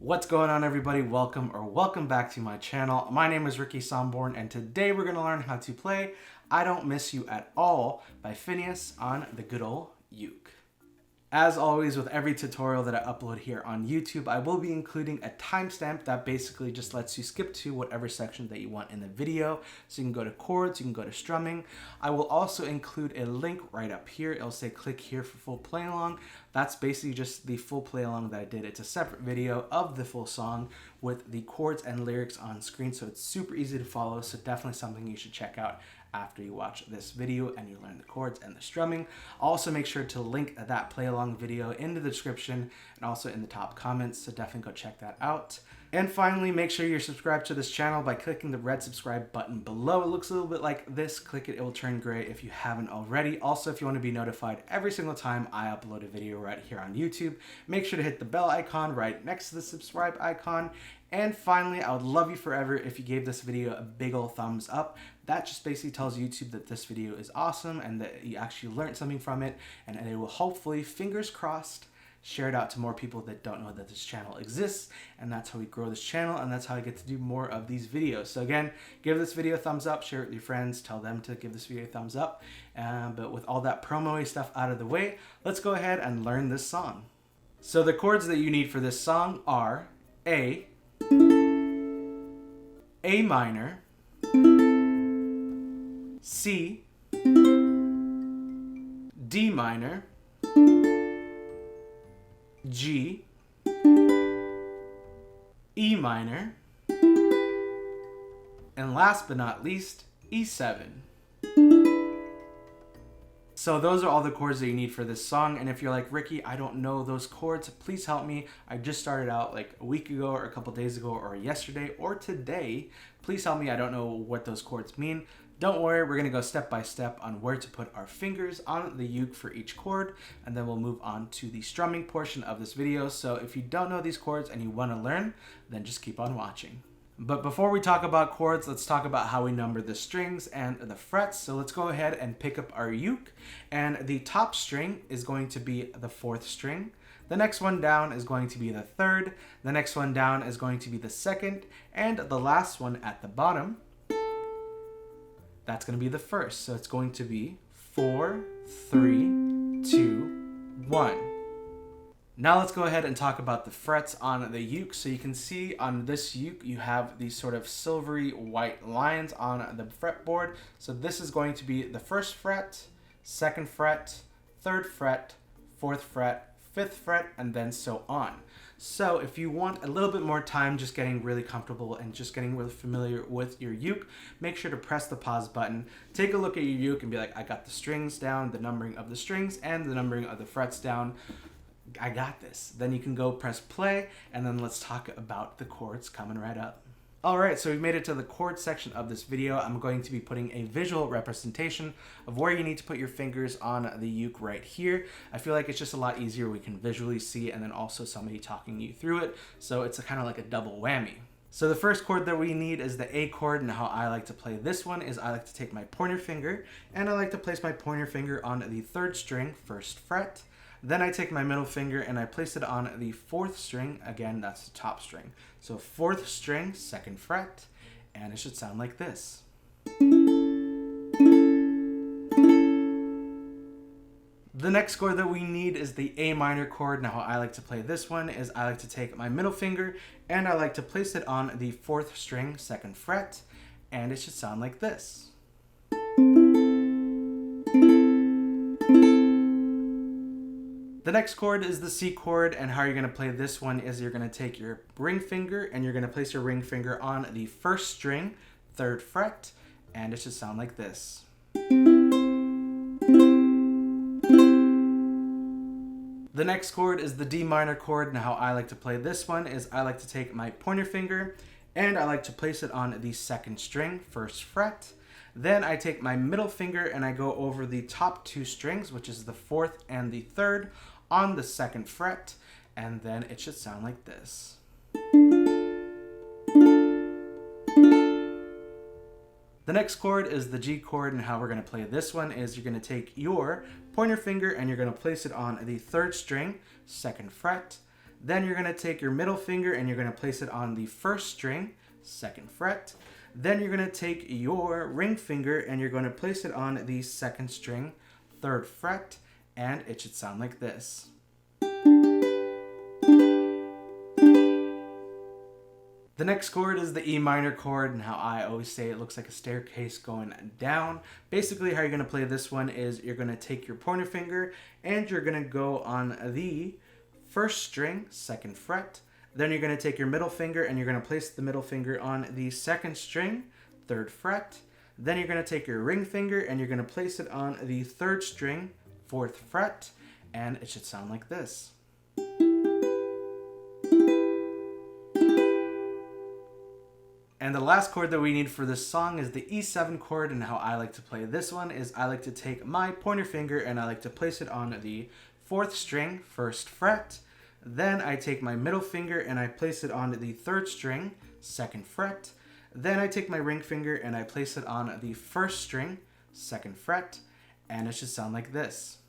What's going on, everybody? Welcome back to my channel. My name is Ricky Somborn, and today we're going to learn how to play I Don't Miss You At All by Finneas on the good old uke. As always, with every tutorial that I upload here on YouTube, I will be including a timestamp that basically just lets you skip to whatever section that you want in the video. So you can go to chords, you can go to strumming. I will also include a link right up here. It'll say click here for full play along. That's basically just the full play along that I did. It's a separate video of the full song with the chords and lyrics on screen, so it's super easy to follow. So definitely something you should check out after you watch this video and you learn the chords and the strumming. Also make sure to link that play along video in the description and also in the top comments, so definitely go check that out. And finally, make sure you're subscribed to this channel by clicking the red subscribe button below. It looks a little bit like this. Click it, it will turn gray if you haven't already. Also, if you want to be notified every single time I upload a video right here on YouTube, make sure to hit the bell icon right next to the subscribe icon. And finally, I would love you forever if you gave this video a big ol' thumbs up. That just basically tells YouTube that this video is awesome and that you actually learned something from it, and it will hopefully, fingers crossed, share it out to more people that don't know that this channel exists. And that's how we grow this channel, and that's how I get to do more of these videos. So again, give this video a thumbs up, share it with your friends, tell them to give this video a thumbs up. But with all that promo-y stuff out of the way, let's go ahead and learn this song. So the chords that you need for this song are A minor, C, D minor, G, E minor, and last but not least, E7. So those are all the chords that you need for this song, and if you're like, Ricky, I don't know those chords, please help me. I just started out like a week ago or a couple days ago or yesterday or today. Please help me, I don't know what those chords mean. Don't worry, we're gonna go step by step on where to put our fingers on the uke for each chord, and then we'll move on to the strumming portion of this video. So if you don't know these chords and you wanna learn, then just keep on watching. But before we talk about chords, let's talk about how we number the strings and the frets. So let's go ahead and pick up our uke, and the top string is going to be the 4th string. The next one down is going to be the 3rd. The next one down is going to be the 2nd, and the last one at the bottom, that's going to be the 1st. So it's going to be 4, 3, 2, 1. Now let's go ahead and talk about the frets on the uke. So you can see on this uke, you have these sort of silvery white lines on the fretboard. So this is going to be the 1st fret, 2nd fret, 3rd fret, 4th fret, 5th fret, and then so on. So if you want a little bit more time just getting really comfortable and just getting really familiar with your uke, make sure to press the pause button, take a look at your uke and be like, I got the strings down, the numbering of the strings and the numbering of the frets down. I got this. Then you can go press play, and then let's talk about the chords coming right up. Alright, so we've made it to the chord section of this video. I'm going to be putting a visual representation of where you need to put your fingers on the uke right here. I feel like it's just a lot easier. We can visually see, and then also somebody talking you through it. So it's kind of like a double whammy. So the first chord that we need is the A chord, and how I like to play this one is I like to take my pointer finger, and I like to place my pointer finger on the 3rd string, 1st fret. Then I take my middle finger and I place it on the 4th string. Again, that's the top string. So 4th string, 2nd fret, and it should sound like this. The next chord that we need is the A minor chord. Now how I like to play this one is I like to take my middle finger and I like to place it on the 4th string, 2nd fret, and it should sound like this. The next chord is the C chord, and how you're going to play this one is you're going to take your ring finger and you're going to place your ring finger on the 1st string, 3rd fret, and it should sound like this. The next chord is the D minor chord. Now how I like to play this one is I like to take my pointer finger and I like to place it on the 2nd string, 1st fret. Then I take my middle finger and I go over the top 2 strings, which is the 4th and the 3rd, on the 2nd fret, and then it should sound like this. The next chord is the G chord, and how we're going to play this one is you're going to take your pointer finger and you're going to place it on the 3rd string, 2nd fret. Then you're going to take your middle finger and you're going to place it on the first string, 2nd fret. Then you're going to take your ring finger and you're going to place it on the 2nd string, 3rd fret, and it should sound like this. The next chord is the E minor chord, and how I always say it looks like a staircase going down. Basically, how you're going to play this one is you're going to take your pointer finger and you're going to go on the 1st string, 2nd fret. Then you're going to take your middle finger and you're going to place the middle finger on the 2nd string, 3rd fret. Then you're going to take your ring finger and you're going to place it on the 3rd string, 4th fret, and it should sound like this. And the last chord that we need for this song is the E7 chord, and how I like to play this one is I like to take my pointer finger and I like to place it on the 4th string, 1st fret. Then I take my middle finger and I place it on the 3rd string, 2nd fret. Then I take my ring finger and I place it on the 1st string, 2nd fret, and it should sound like this.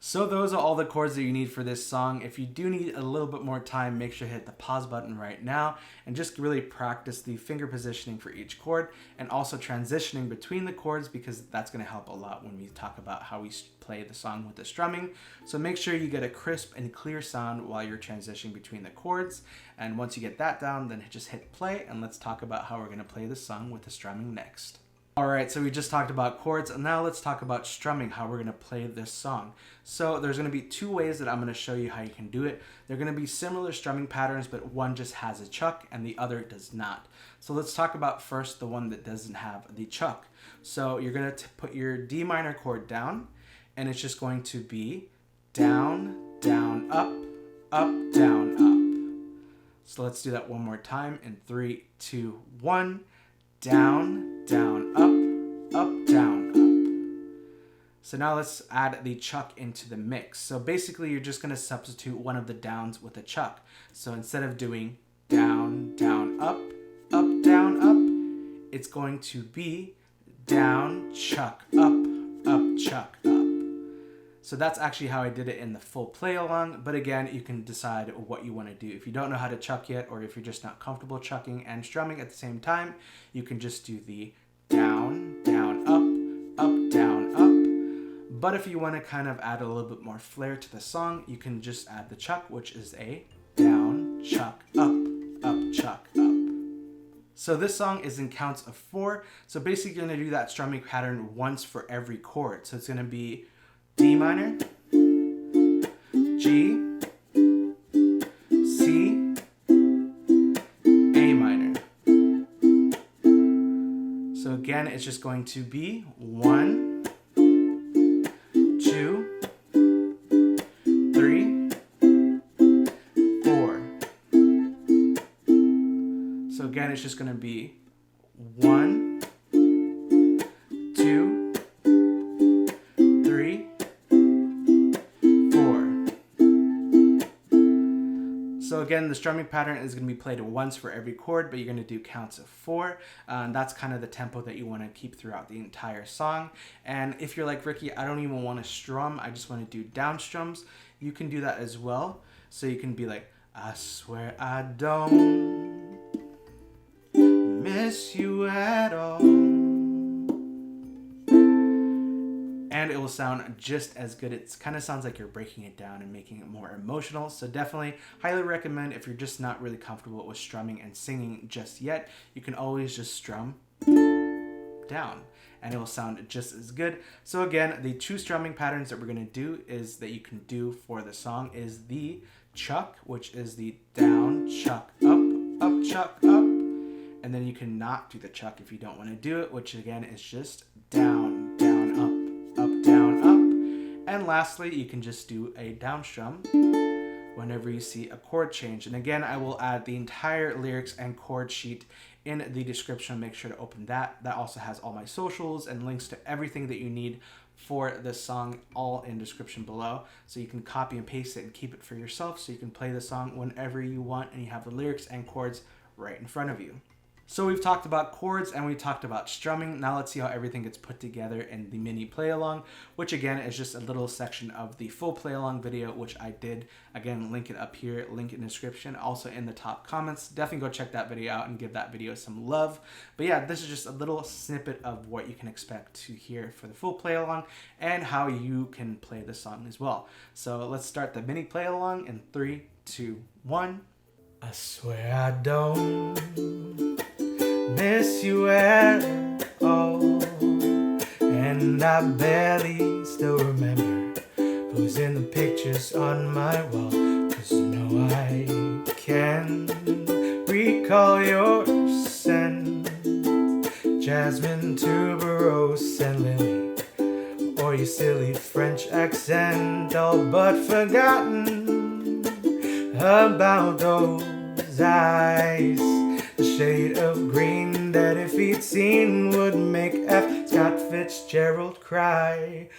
So those are all the chords that you need for this song. If you do need a little bit more time, make sure to hit the pause button right now and just really practice the finger positioning for each chord and also transitioning between the chords, because that's going to help a lot when we talk about how we play the song with the strumming. So make sure you get a crisp and clear sound while you're transitioning between the chords. And once you get that down, then just hit play and let's talk about how we're going to play the song with the strumming next. Alright, so we just talked about chords, and now let's talk about strumming, how we're going to play this song. So there's going to be 2 ways that I'm going to show you how you can do it. They're going to be similar strumming patterns, but one just has a chuck and the other does not. So let's talk about first the one that doesn't have the chuck. So you're going to put your D minor chord down, and it's just going to be down, down, up, down, up. So let's do that one more time in 3, 2, 1. Down, down, up, down, up. So now let's add the chuck into the mix. So basically you're just going to substitute one of the downs with a chuck. So instead of doing down, down, up, down, up, it's going to be down, chuck, up, chuck, up. So that's actually how I did it in the full play along, but again, you can decide what you want to do. If you don't know how to chuck yet, or if you're just not comfortable chucking and strumming at the same time, you can just do the down, down, up, down, up. But if you want to kind of add a little bit more flair to the song, you can just add the chuck, which is a down, chuck, up, chuck, up. So this song is in counts of 4. So basically you're going to do that strumming pattern once for every chord. So it's going to be D minor, G, C, A minor. So again, it's just going to be 1, 2, 3, 4. So again, it's just going to be 1, 2, 3, 4. So again, the strumming pattern is going to be played once for every chord, but you're going to do counts of 4. And that's kind of the tempo that you want to keep throughout the entire song. And if you're like, Ricky, I don't even want to strum, I just want to do down strums, you can do that as well. So you can be like, I swear I don't miss you at all. And it will sound just as good. It kind of sounds like you're breaking it down and making it more emotional. So definitely highly recommend, if you're just not really comfortable with strumming and singing just yet, you can always just strum down and it will sound just as good. So again, the 2 strumming patterns that we're going to do is that you can do for the song is the chuck, which is the down, chuck, up, chuck, up. And then you can not do the chuck if you don't want to do it, which again is just down, down, up, down, up. And lastly, you can just do a down strum whenever you see a chord change. And again, I will add the entire lyrics and chord sheet in the description. Make sure to open that. That also has all my socials and links to everything that you need for this song all in description below, so you can copy and paste it and keep it for yourself so you can play the song whenever you want and you have the lyrics and chords right in front of you. So we've talked about chords and we talked about strumming. Now let's see how everything gets put together in the mini play along, which again is just a little section of the full play along video, which I did. Again, link it up here, link in the description, also in the top comments. Definitely go check that video out and give that video some love. But yeah, this is just a little snippet of what you can expect to hear for the full play along and how you can play the song as well. So let's start the mini play along in 3, 2, 1. I swear I don't miss you at all, and I barely still remember who's in the pictures on my wall, 'cause no, I can recall your scent, Jasmine, tuberose, and lily, or your silly French accent, all but forgotten about those eyes, the shade of green that if he'd seen would make F. Scott Fitzgerald cry.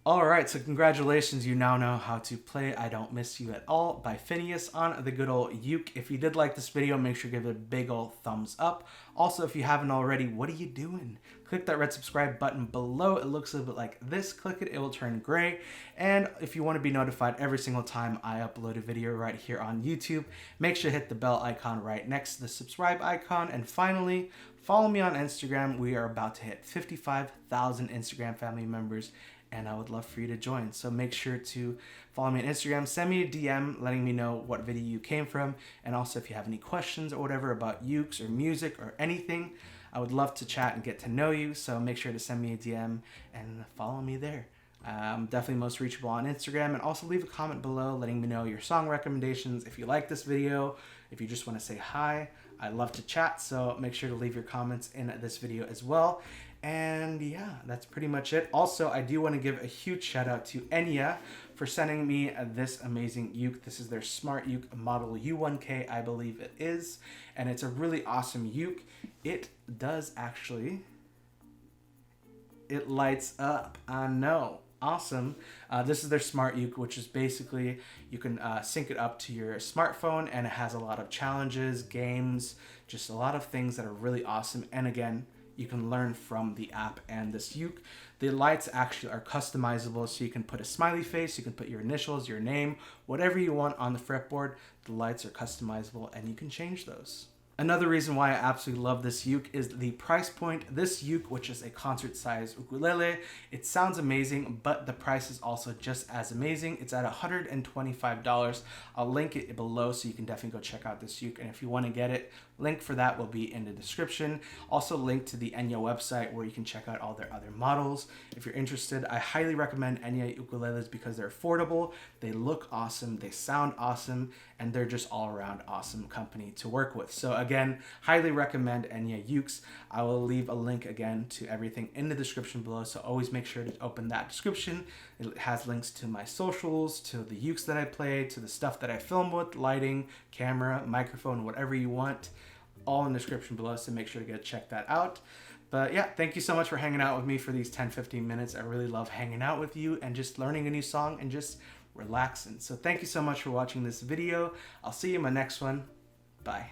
Alright, so congratulations, you now know how to play I Don't Miss You at All by Finneas on the good old uke. If you did like this video, make sure to give it a big old thumbs up. Also, if you haven't already, what are you doing? Click that red subscribe button below. It looks a little bit like this. Click it, it will turn gray. And if you want to be notified every single time I upload a video right here on YouTube, make sure to hit the bell icon right next to the subscribe icon. And finally, follow me on Instagram. We are about to hit 55,000 Instagram family members, and I would love for you to join. So make sure to follow me on Instagram, send me a DM letting me know what video you came from, and also if you have any questions or whatever about ukes or music or anything, I would love to chat and get to know you. So make sure to send me a DM and follow me there. I'm definitely most reachable on Instagram, and also leave a comment below letting me know your song recommendations. If you like this video, if you just want to say hi, I love to chat, so make sure to leave your comments in this video as well. And yeah, that's pretty much it. Also, I do want to give a huge shout out to Enya for sending me this amazing uke. This is their smart uke model U1K, I believe it is. And it's a really awesome uke. It does actually, it lights up. I know. Awesome. This is their smart uke, which is basically you can sync it up to your smartphone, and it has a lot of challenges, games, just a lot of things that are really awesome. And again, you can learn from the app and this uke. The lights actually are customizable, so you can put a smiley face, you can put your initials, your name, whatever you want on the fretboard. The lights are customizable and you can change those. Another reason why I absolutely love this uke is the price point. This uke, which is a concert size ukulele, it sounds amazing, but the price is also just as amazing. It's at $125. I'll link it below so you can definitely go check out this uke. And if you want to get it, link for that will be in the description. Also link to the Enya website where you can check out all their other models. If you're interested, I highly recommend Enya ukuleles because they're affordable, they look awesome, they sound awesome, and they're just all around awesome company to work with. So again, highly recommend Enya ukes. I will leave a link again to everything in the description below, so always make sure to open that description. It has links to my socials, to the ukes that I play, to the stuff that I film with, lighting, camera, microphone, whatever you want, all in the description below, so make sure to check that out. But yeah, thank you so much for hanging out with me for these 10-15 minutes. I really love hanging out with you and just learning a new song and just relaxing. So thank you so much for watching this video. I'll see you in my next one. Bye.